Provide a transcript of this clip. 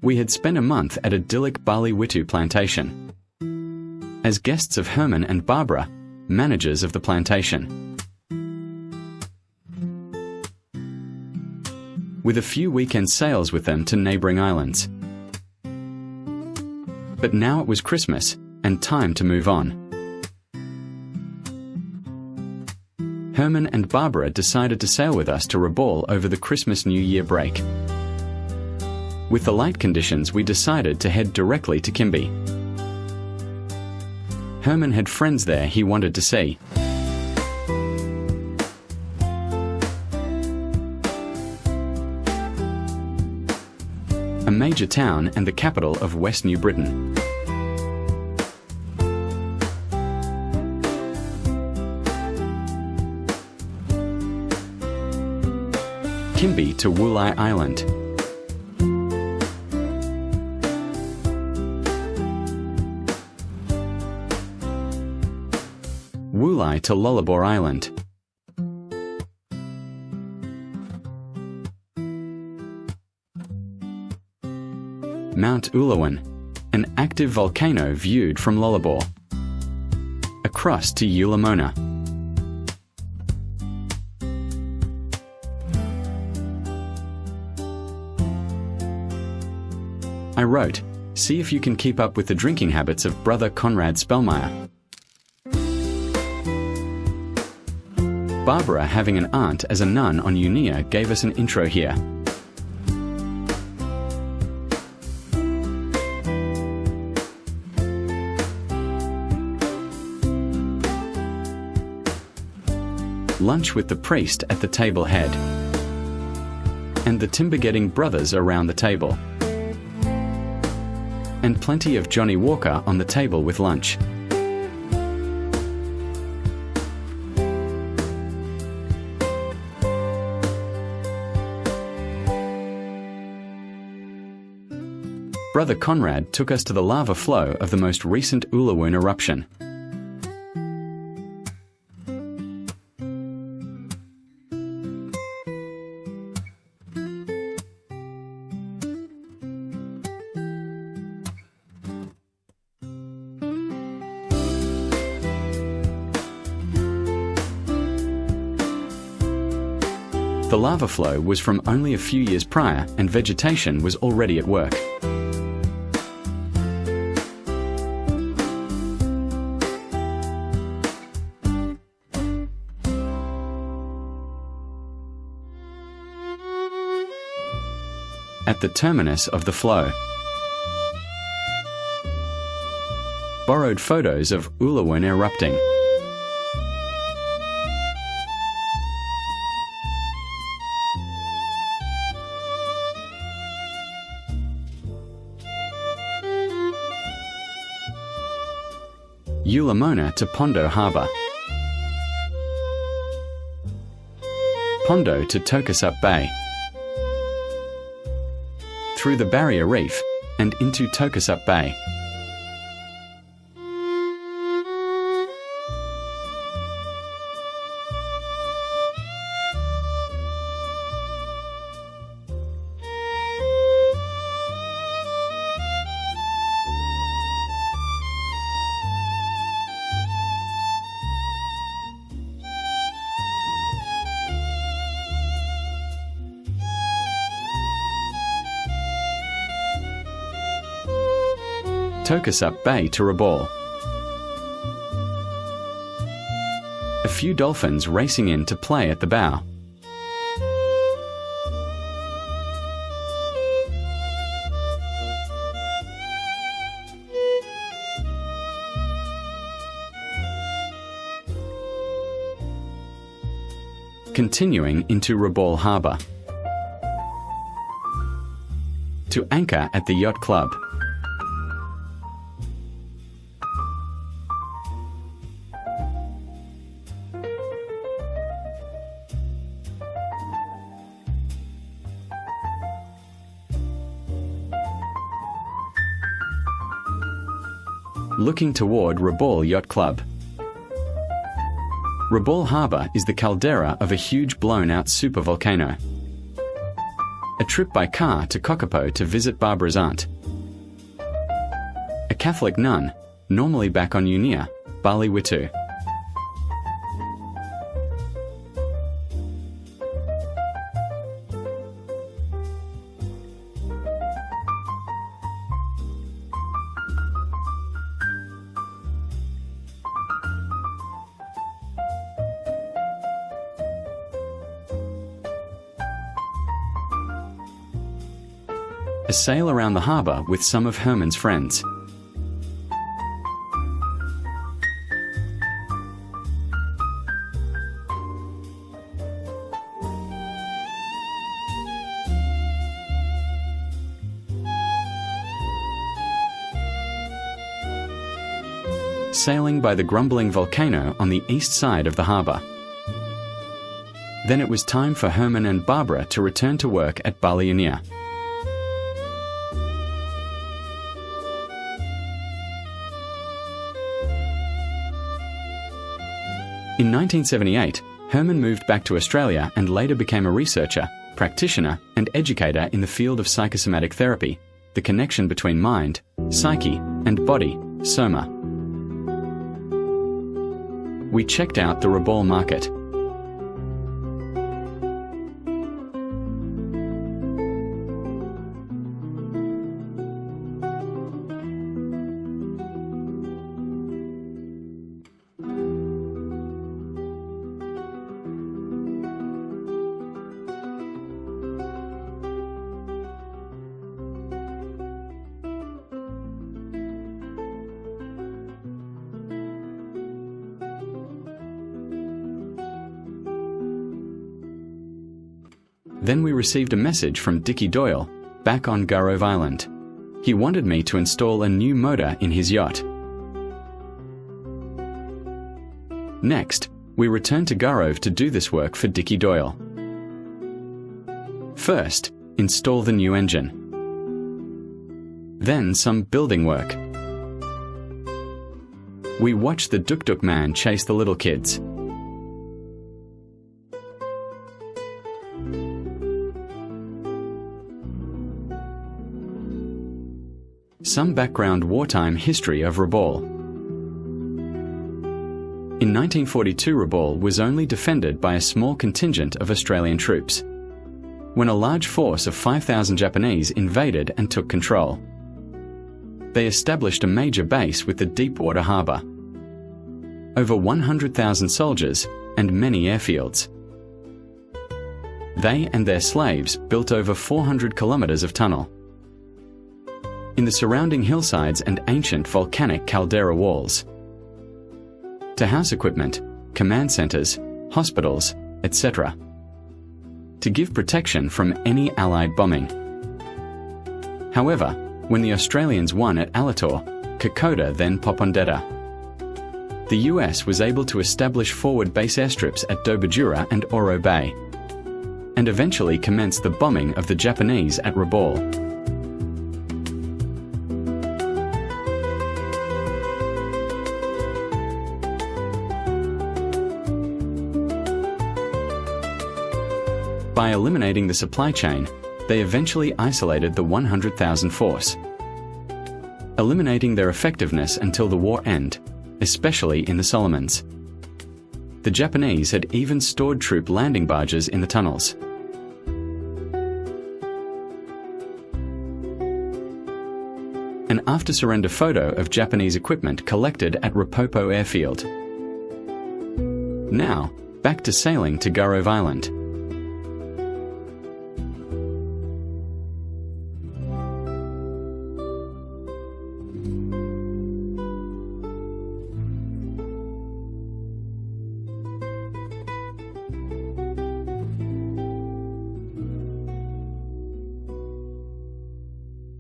We had spent a month at idyllic Bali-Witu plantation, as guests of Hermann and Barbara, managers of the plantation. With a few weekend sails with them to neighbouring islands. But now it was Christmas, and time to move on. Hermann and Barbara decided to sail with us to Rabaul over the Christmas-New Year break. With the light conditions, we decided to head directly to Kimbe. Hermann had friends there he wanted to see. A major town and the capital of West New Britain. Kimbe to Wulai Island. Wulai to Lullaby Island. Mount Ulawun, an active volcano viewed from Lullaby. Across to Ulamona. I wrote, see if you can keep up with the drinking habits of brother Conrad Spellmeyer. Barbara, having an aunt as a nun on Unea, gave us an intro here. Lunch with the priest at the table head, and the timber-getting brothers around the table, and plenty of Johnny Walker on the table with lunch. Brother Conrad took us to the lava flow of the most recent Ulawun eruption. The lava flow was from only a few years prior, and vegetation was already at work. At the terminus of the flow. Borrowed photos of Ulawun erupting. Ulamona to Pondo Harbour. Pondo to Tokasup Bay. Through the Barrier Reef and into Tokasup Bay. Tokasup Bay to Rabaul. A few dolphins racing in to play at the bow. Continuing into Rabaul Harbour. To anchor at the Yacht Club. Looking toward Rabaul Yacht Club. Rabaul Harbour is the caldera of a huge blown-out supervolcano. a trip by car to Kokopo to visit Barbara's aunt. A Catholic nun, normally back on Unea, Bali-Witu. A sail around the harbour with some of Hermann's friends. Sailing by the grumbling volcano on the east side of the harbour. Then it was time for Hermann and Barbara to return to work at Bali-Unea. In 1978, Hermann moved back to Australia and later became a researcher, practitioner, and educator in the field of psychosomatic therapy, the connection between mind, psyche, and body, soma. We checked out the Rabaul market. Then we received a message from Dickie Doyle, back on Garove Island. He wanted me to install a new motor in his yacht. Next, we returned to Garove to do this work for Dickie Doyle. First, install the new engine. Then some building work. We watched the Duk-Duk man chase the little kids. Some background wartime history of Rabaul. In 1942, Rabaul was only defended by a small contingent of Australian troops, when a large force of 5,000 Japanese invaded and took control. They established a major base with the deep-water harbour, over 100,000 soldiers and many airfields. They and their slaves built over 400 kilometres of tunnel. In the surrounding hillsides and ancient volcanic caldera walls, to house equipment, command centres, hospitals, etc., to give protection from any Allied bombing. However, when the Australians won at Alator, Kokoda then Popondetta, the US was able to establish forward base airstrips at Dobajura and Oro Bay, and eventually commenced the bombing of the Japanese at Rabaul. By eliminating the supply chain, they eventually isolated the 100,000 force, eliminating their effectiveness until the war end, especially in the Solomons. The Japanese had even stored troop landing barges in the tunnels. An after-surrender photo of Japanese equipment collected at Rapopo Airfield. Now, back to sailing to Garove Island.